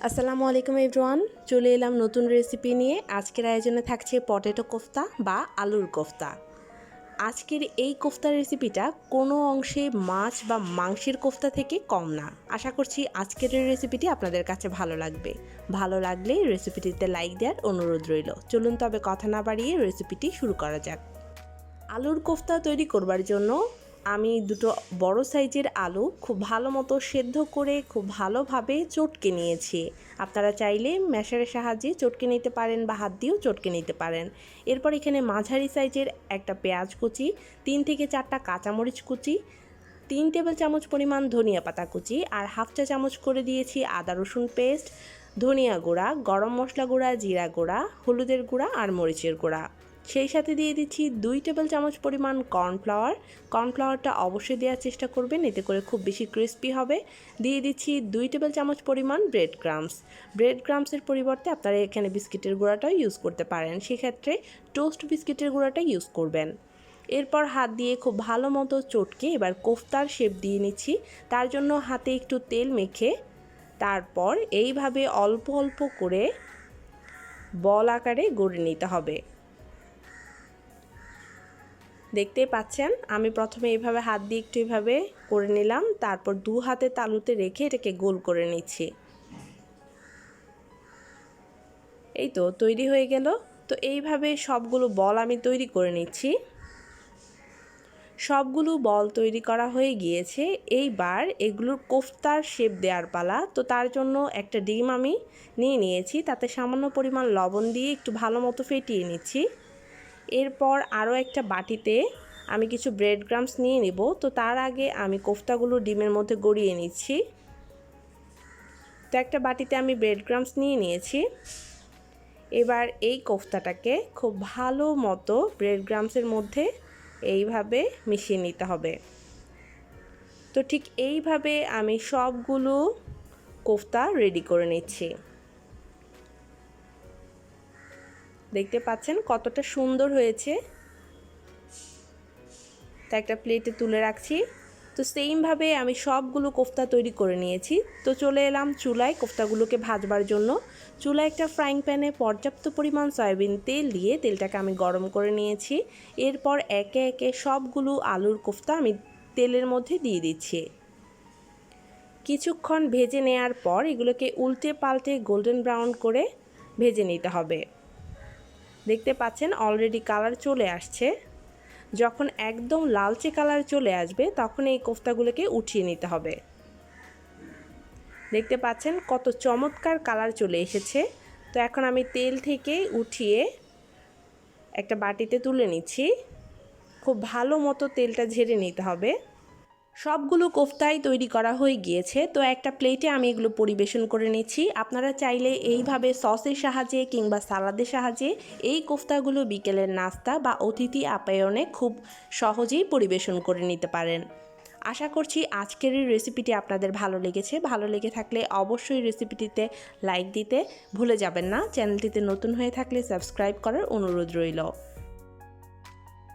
আসসালামু আলাইকুম এভরিওয়ান, চলে এলাম নতুন রেসিপি নিয়ে। আজকের আয়োজনে থাকছে পটেটো কোফতা বা আলুর কোফতা। আজকের এই কোফতা রেসিপিটা কোনো অংশে মাছ বা মাংসের কোফতা থেকে কম না। আশা করছি আজকের এই রেসিপিটি আপনাদের কাছে ভালো লাগবে। ভালো লাগলে রেসিপিটিতে লাইক দেওয়ার অনুরোধ রইল। চলুন তবে কথা না বাড়িয়ে রেসিপিটি শুরু করা যাক। আলুর কোফতা তৈরি করবার জন্য আমি দুটো বড় সাইজের আলু খুব ভালো মতো সেদ্ধ করে খুব ভালোভাবে চটকে নিয়েছি। আপনারা চাইলে ম্যাশারের সাহায্যে চটকে নিতে পারেন বা হাত দিয়েও চটকে নিতে পারেন। এরপর এখানে মাঝারি সাইজের একটা পেঁয়াজ কুচি, 3 থেকে 4টা কাঁচামরিচ কুচি, 3 টেবিল চামচ পরিমাণ ধনিয়া পাতা কুচি আর হাফ চা চামচ করে দিয়েছি আদা রসুন পেস্ট, ধনিয়া গুঁড়া, গরম মশলা গুঁড়া, জিরা গুঁড়া, হলুদের গুঁড়া আর মরিচের গুঁড়া। সেই সাথে দিয়ে দিচ্ছি 2 টেবিল চামচ পরিমাণ কর্নফ্লাওয়ার। কর্নফ্লাওয়ারটা অবশ্যই দেওয়ার চেষ্টা করবেন, এতে করে খুব বেশি ক্রিস্পি হবে। দিয়ে দিচ্ছি 2 টেবিল চামচ পরিমাণ ব্রেড ক্রাম্বস। ব্রেড ক্রাম্বসের পরিবর্তে আপনারা এখানে বিস্কিটের গুঁড়াটাও ইউজ করতে পারেন, সেক্ষেত্রে টোস্ট বিস্কিটের গুঁড়াটা ইউজ করবেন। এরপর হাত দিয়ে খুব ভালো মতো চটকে এবার কোফতার শেপ দিয়ে নিচ্ছি। তার জন্য হাতে একটু তেল মেখে তারপর এইভাবে অল্প অল্প করে বল আকারে গড়ে নিতে হবে। দেখতেই পাচ্ছেন আমি প্রথমে এইভাবে হাত দিয়ে একটু এইভাবে করে নিলাম, তারপর 2 হাতে তালুতে রেখে এটাকে গোল করে নিচ্ছি। এই তো তৈরি হয়ে গেল। তো এইভাবে সবগুলো বল আমি তৈরি করে নিচ্ছি। সবগুলো বল তৈরি করা হয়ে গিয়েছে। এইবার এগুলোর কোফতার শেপ দেওয়ার পালা। তো তার জন্য একটা ডিম আমি নিয়ে নিয়েছি, তাতে সামান্য পরিমাণ লবণ দিয়ে একটু ভালো মতো ফেটিয়ে নিচ্ছি। এরপর আরও একটা বাটিতে আমি কিছু ব্রেড ক্রাম্বস নিয়ে নেব। তো তার আগে আমি কোফতাগুলো ডিমের মধ্যে গড়িয়ে নিচ্ছি। তো একটা বাটিতে আমি ব্রেড ক্রাম্বস নিয়ে নিয়েছি। এবার এই কোফতাটাকে খুব ভালো মতো ব্রেড ক্রাম্বসের মধ্যে এইভাবে মিশিয়ে নিতে হবে। তো ঠিক এইভাবে আমি সবগুলো কোফতা রেডি করে নিচ্ছি। দেখতে পাচ্ছেন কতটা সুন্দর হয়েছে। তা একটা প্লেটে তুলে রাখছি। তো সেইমভাবে আমি সবগুলো কোফতা তৈরি করে নিয়েছি। তো চলে এলাম চুলায় কোফতাগুলোকে ভাজবার জন্য। চুলায় একটা ফ্রাইং প্যানে পর্যাপ্ত পরিমাণ সয়াবিন তেল দিয়ে তেলটাকে আমি গরম করে নিয়েছি। এরপর একে একে সবগুলো আলুর কোফতা আমি তেলের মধ্যে দিয়ে দিচ্ছি। কিছুক্ষণ ভেজে নেওয়ার পর এগুলোকে উল্টে পাল্টে গোল্ডেন ব্রাউন করে ভেজে নিতে হবে। দেখতে পাচ্ছেন অলরেডি কালার চলে আসছে। যখন একদম লালচে কালার চলে আসবে তখন এই কোফতাগুলোকে উঠিয়ে নিতে হবে। দেখতে পাচ্ছেন কত চমৎকার কালার চলে এসেছে। তো এখন আমি তেল থেকে উঠিয়ে একটা বাটিতে তুলে নিচ্ছি। খুব ভালো মতো তেলটা ঝেড়ে নিতে হবে। সবগুলো কোফতাই তৈরি করা হয়ে গিয়েছে। তো একটা প্লেটে আমি এগুলো পরিবেশন করে নিচ্ছি। আপনারা চাইলে এইভাবে সসের সাহায্যে কিংবা সালাদের সাহায্যে এই কোফতাগুলো বিকেলের নাস্তা বা অতিথি আপ্যায়নে খুব সহজেই পরিবেশন করে নিতে পারেন। আশা করছি আজকের এই রেসিপিটি আপনাদের ভালো লেগেছে। ভালো লেগে থাকলে অবশ্যই রেসিপিটিতে লাইক দিতে ভুলে যাবেন না। চ্যানেলটিতে নতুন হয়ে থাকলে সাবস্ক্রাইব করার অনুরোধ রইল।